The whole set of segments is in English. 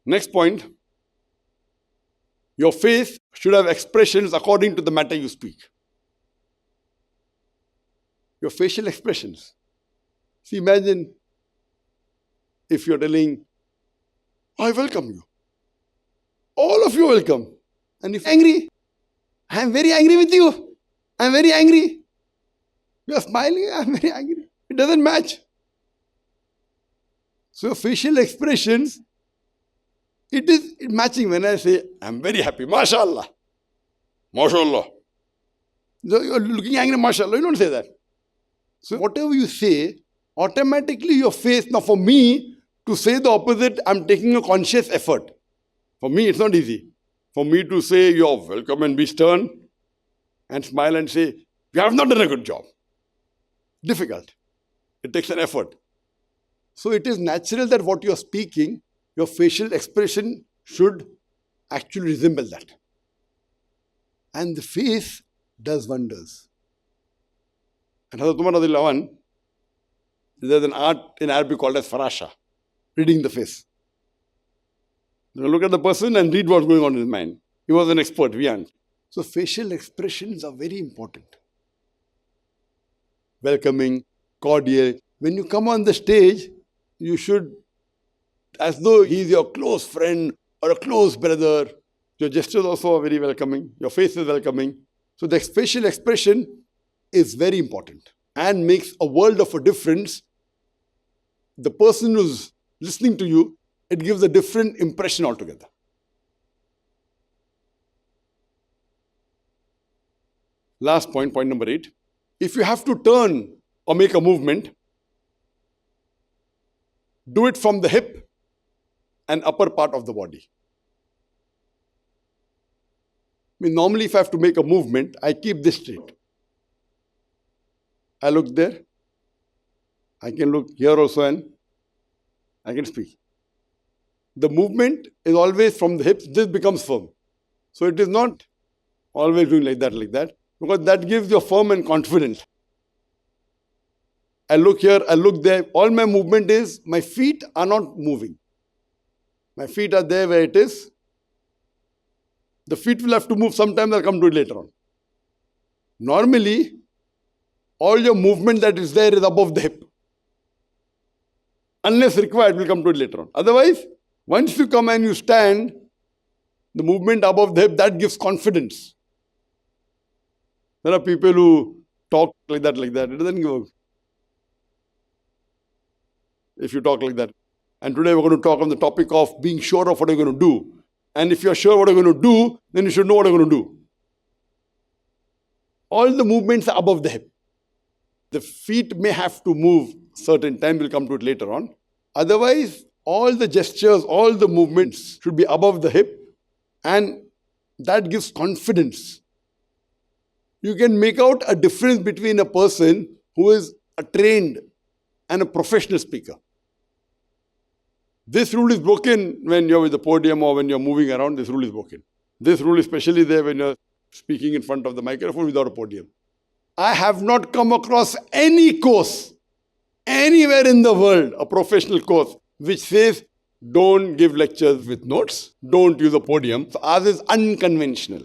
Next point, your face should have expressions according to the matter you speak. Your facial expressions. See, imagine if you're telling, I welcome you. All of you welcome. And if angry, I am very angry with you. I am very angry. You are smiling, I am very angry. It doesn't match. So facial expressions, it is matching. When I say, I am very happy, mashallah. Mashallah. So you are looking angry, mashallah. You don't say that. So whatever you say, automatically your face, now for me, to say the opposite, I'm taking a conscious effort. For me, it's not easy. For me to say, you're welcome and be stern and smile and say, you have not done a good job. Difficult. It takes an effort. So it is natural that what you're speaking, your facial expression should actually resemble that. And the face does wonders. And Hazrat Umar Radhiyallahu Anhu, there's an art in Arabic called as farasha, reading the face. You look at the person and read what's going on in his mind. He was an expert, we aren't. So facial expressions are very important. Welcoming, cordial. When you come on the stage, you should, as though he's your close friend or a close brother. Your gestures also are very welcoming. Your face is welcoming. So the facial expression is very important and makes a world of a difference. The person who's listening to you, it gives a different impression altogether. Last point, point number 8. If you have to turn or make a movement, do it from the hip and upper part of the body. I mean, normally if I have to make a movement, I keep this straight. I look there. I can look here also and I can speak. The movement is always from the hips. This becomes firm. So it is not always doing like that, because that gives you firm and confident. I look here, I look there. All my movement is, my feet are not moving. My feet are there where it is. The feet will have to move sometime. I'll come to it later on. Normally, all your movement that is there is above the hip. Unless required, we'll come to it later on. Otherwise, once you come and you stand, the movement above the hip, that gives confidence. There are people who talk like that. It doesn't give. If you talk like that. And today we're going to talk on the topic of being sure of what you're going to do. And if you're sure what you're going to do, then you should know what you're going to do. All the movements are above the hip. The feet may have to move certain time. We'll come to it later on. Otherwise, all the gestures, all the movements should be above the hip. And that gives confidence. You can make out a difference between a person who is a trained and a professional speaker. This rule is broken when you're with the podium or when you're moving around. This rule is broken. This rule is especially there when you're speaking in front of the microphone without a podium. I have not come across any course anywhere in the world, a professional course, which says don't give lectures with notes, don't use a podium. So ours is unconventional.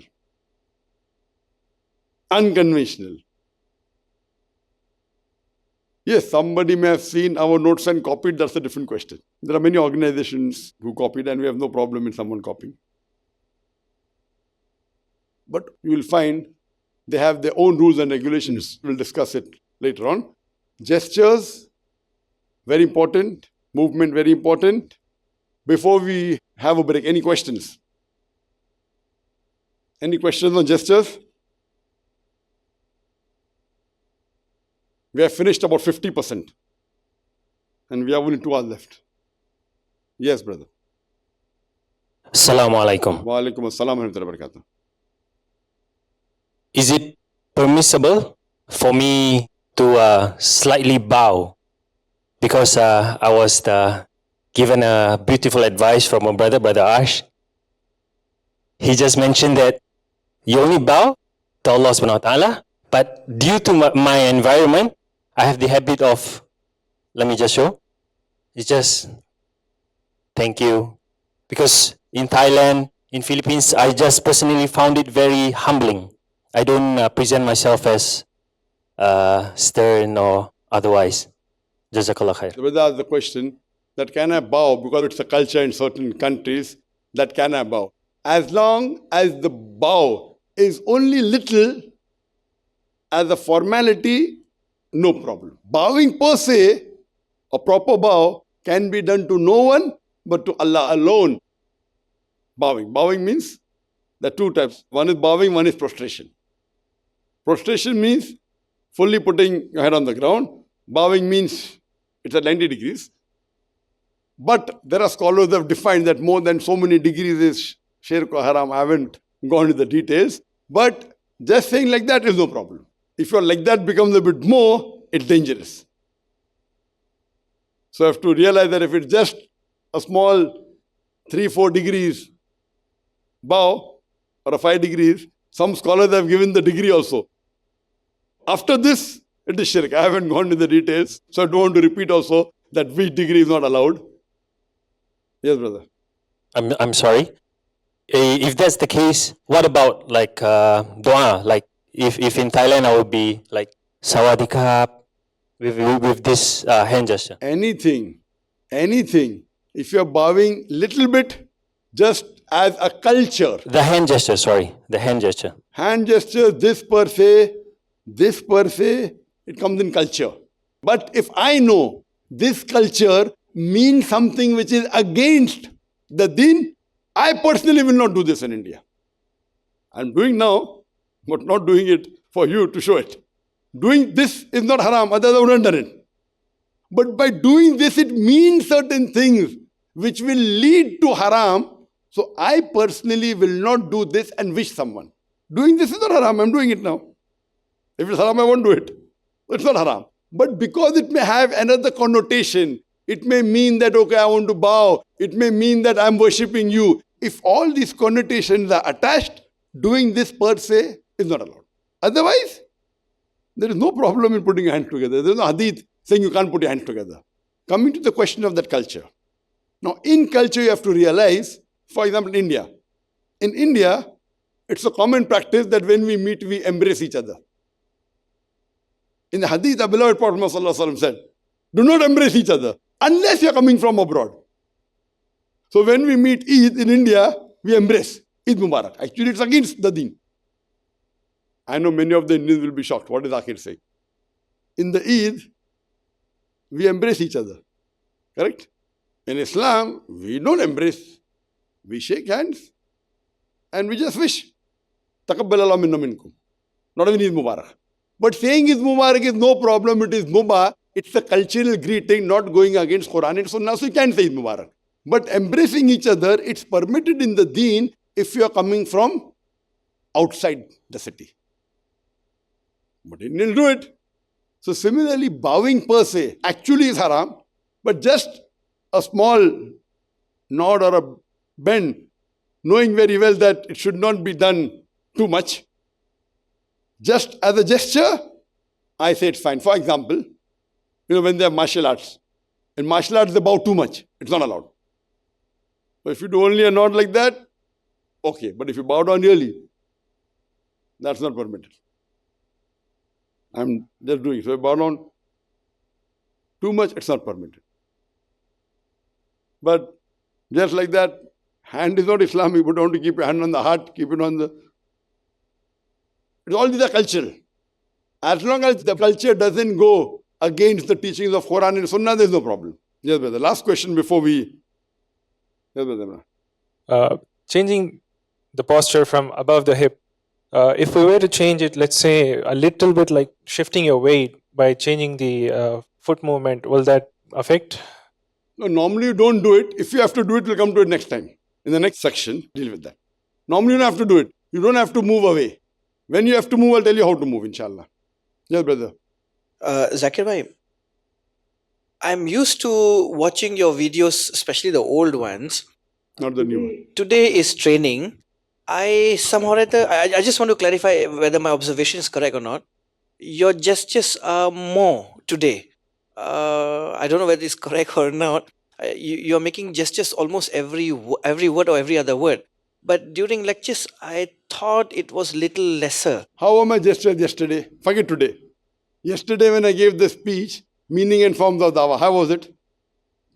Unconventional. Yes, somebody may have seen our notes and copied, that's a different question. There are many organizations who copied and we have no problem in someone copying. But you will find they have their own rules and regulations. We'll discuss it later on. Gestures, very important. Movement, very important. Before we have a break, any questions? Any questions on gestures? We have finished about 50%. And we have only 2 hours left. Yes, brother. Assalamu alaikum. Wa alaikum assalam wa rahmatullahi wa barakatuh. Is it permissible for me to slightly bow? Because I was given a beautiful advice from my brother Ash. He just mentioned that you only bow to Allah subhanahu wa ta'ala, but due to my environment, I have the habit of, let me just show. It's just, thank you, Because in Thailand, in Philippines, I just personally found it very humbling. I don't present myself as stern or otherwise. Jazakallah khair. The brother asked the question that can I bow because it's a culture in certain countries that can I bow? As long as the bow is only little as a formality, no problem. Bowing per se, a proper bow can be done to no one but to Allah alone. Bowing. Bowing means there are two types. One is bowing, one is prostration. Prostration means fully putting your head on the ground. Bowing means it's at 90 degrees. But there are scholars that have defined that more than so many degrees is shirk or haram. I haven't gone into the details. But just saying like that is no problem. If you're like that becomes a bit more, it's dangerous. So you have to realize that if it's just a small 3-4 degrees bow or a 5 degrees, some scholars have given the degree also. After this, it is shirk. I haven't gone into the details, so I don't want to repeat also that which degree is not allowed. Yes, brother. I'm sorry. If that's the case, what about like dua? Like if in Thailand I would be like sawadikap with this hand gesture. Anything. If you're bowing little bit, just as a culture. The hand gesture, sorry. The hand gesture. Hand gesture, this per se, it comes in culture. But if I know this culture means something which is against the deen, I personally will not do this in India. I'm doing now, but not doing it for you to show it. Doing this is not haram, otherwise I wouldn't have done it. But by doing this, it means certain things which will lead to haram. So I personally will not do this and wish someone. Doing this is not haram, I'm doing it now. If it's haram, I won't do it. It's not haram. But because it may have another connotation, it may mean that, okay, I want to bow. It may mean that I'm worshipping you. If all these connotations are attached, doing this per se is not allowed. Otherwise, there is no problem in putting your hands together. There is no hadith saying you can't put your hands together. Coming to the question of that culture. Now, in culture, you have to realize, for example, India. In India, it's a common practice that when we meet, we embrace each other. In the hadith, our beloved Prophet ﷺ said, do not embrace each other unless you're coming from abroad. So when we meet Eid in India, we embrace Eid Mubarak. Actually, it's against the deen. I know many of the Indians will be shocked. What is Zakir saying? In the Eid, we embrace each other. Correct? In Islam, we don't embrace. We shake hands and we just wish. Taqabbal Allah minna minkum. Not even Eid Mubarak. But saying Eid Mubarak is no problem. It is Mubah. It's a cultural greeting, not going against Quran and Sunnah. So you can't say Eid Mubarak. But embracing each other, it's permitted in the deen if you are coming from outside the city. But Indians do it. So similarly, bowing per se actually is haram, but just a small nod or a bend, knowing very well that it should not be done too much, just as a gesture, I say it's fine. For example, when they have martial arts, in martial arts they bow too much, it's not allowed. But if you do only a nod like that, okay. But if you bow down really, that's not permitted. I'm just doing it. So if you bow down too much, it's not permitted. But just like that, hand is not Islamic, but don't keep your hand on the heart, keep it on the... All these are cultural. As long as the culture doesn't go against the teachings of Quran and Sunnah, there's no problem. Yes, brother. Last question before we... Yes, brother. Changing the posture from above the hip. If we were to change it, let's say a little bit, like shifting your weight by changing the foot movement, will that affect? No, normally you don't do it. If you have to do it, we'll come to it next time. In the next section, deal with that. Normally you don't have to do it. You don't have to move away. When you have to move, I'll tell you how to move, inshallah. Yes, brother. Zakir bhai, I'm used to watching your videos, especially the old ones. Not the new one. Today is training. I just want to clarify whether my observation is correct or not. Your gestures are more today. I don't know whether it's correct or not. you're making gestures almost every word or every other word. But during lectures, I thought it was little lesser. How were my gestures yesterday? Forget today. Yesterday when I gave the speech, meaning and forms of dawah, how was it?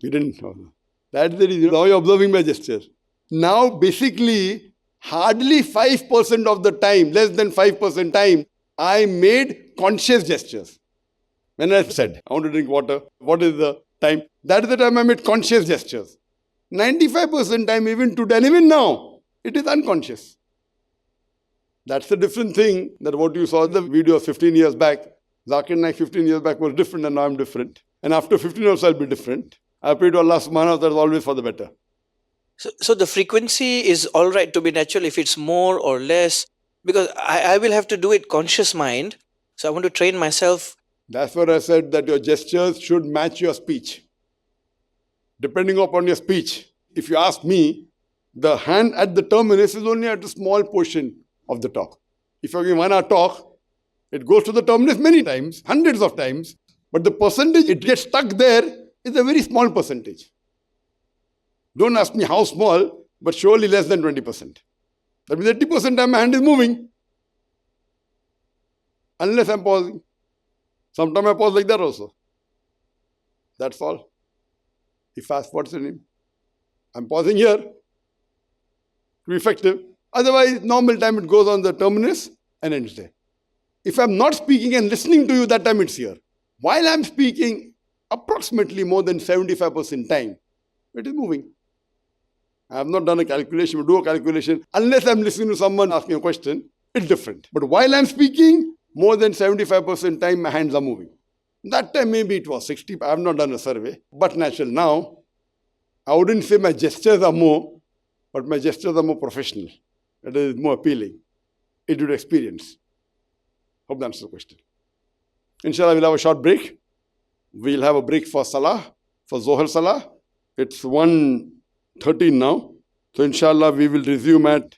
You didn't know. That's the reason. Now you're observing my gestures. Now basically, hardly 5% of the time, less than 5% time, I made conscious gestures. When I said, I want to drink water, what is the time? That is the time I made conscious gestures. 95% time, even today, and even now, it is unconscious. That's the different thing that what you saw in the video 15 years back. Zakir Naik 15 years back was different and now I'm different. And after 15 years I'll be different. I pray to Allah subhanahu wa ta'ala always for the better. So the frequency is all right to be natural if it's more or less, because I will have to do it conscious mind. So I want to train myself. That's what I said, that your gestures should match your speech. Depending upon your speech. If you ask me, the hand at the terminus is only at a small portion of the talk. If you're giving 1 hour talk, it goes to the terminus many times, hundreds of times, but the percentage it gets stuck there is a very small percentage. Don't ask me how small, but surely less than 20%. That means 80% time my hand is moving. Unless I'm pausing. Sometimes I pause like that also. That's all. If I ask what's your name, I'm pausing here to be effective. Otherwise, normal time it goes on the terminus and ends there. If I'm not speaking and listening to you, that time it's here. While I'm speaking, approximately more than 75% time, it is moving. I have not done a calculation, but do a calculation. Unless I'm listening to someone asking a question, it's different. But while I'm speaking, more than 75% time my hands are moving. That time maybe it was 60, I have not done a survey, but natural. Now, I wouldn't say my gestures are more, but my gestures are more professional. It is more appealing. It would experience. Hope that answers the question. Inshallah, we'll have a short break. We'll have a break for Salah, for Zohar Salah. It's 1:13 now. So inshallah, we will resume at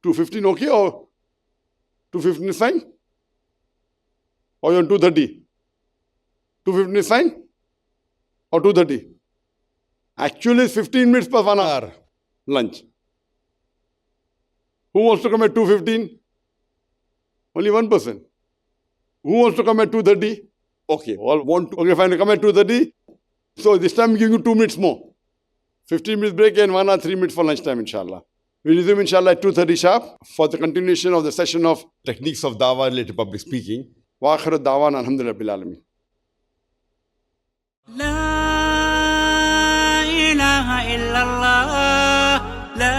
2:15, okay? Or 2:15 is fine? Or you're on 2:30? 2:15 is fine? Or 2:30? Actually, it's 15 minutes plus 1 hour lunch. Who wants to come at 2:15? Only one person. Who wants to come at 2:30? Okay, all want to. Okay, fine, come at 2:30. So this time I'm giving you 2 minutes more. 15 minutes break and 1 hour, 3 minutes for lunchtime, inshallah. We'll resume, inshallah, at 2:30 sharp for the continuation of the session of techniques of dawah related public speaking. Wa akhiru da'wana alhamdulillah bil alamin. La ilaha illallah, la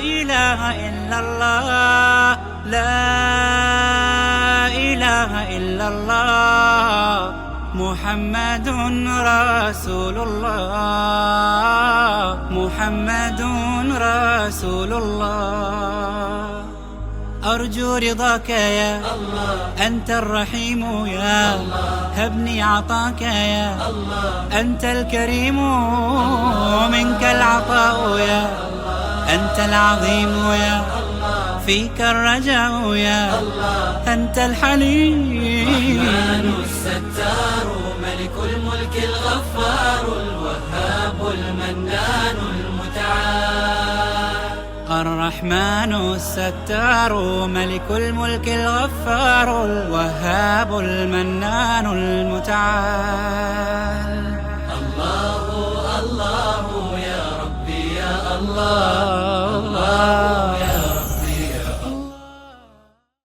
ilaha illallah, la ilaha illallah, Muhammadun Rasulullah, Muhammadun Rasulullah. أرجو رضاك يا الله، أنت الرحيم يا الله، هبني عطاك يا الله، أنت الكريم منك العطاء يا الله، أنت العظيم يا الله، فيك الرجاء يا الله، أنت الحليم الرحمن الستار ملك الملك الغفار الوهاب المنان المتعال. الرحمن الستار ملك الملك الغفار الوهاب المنان المتعال. الله الله يا ربي يا الله.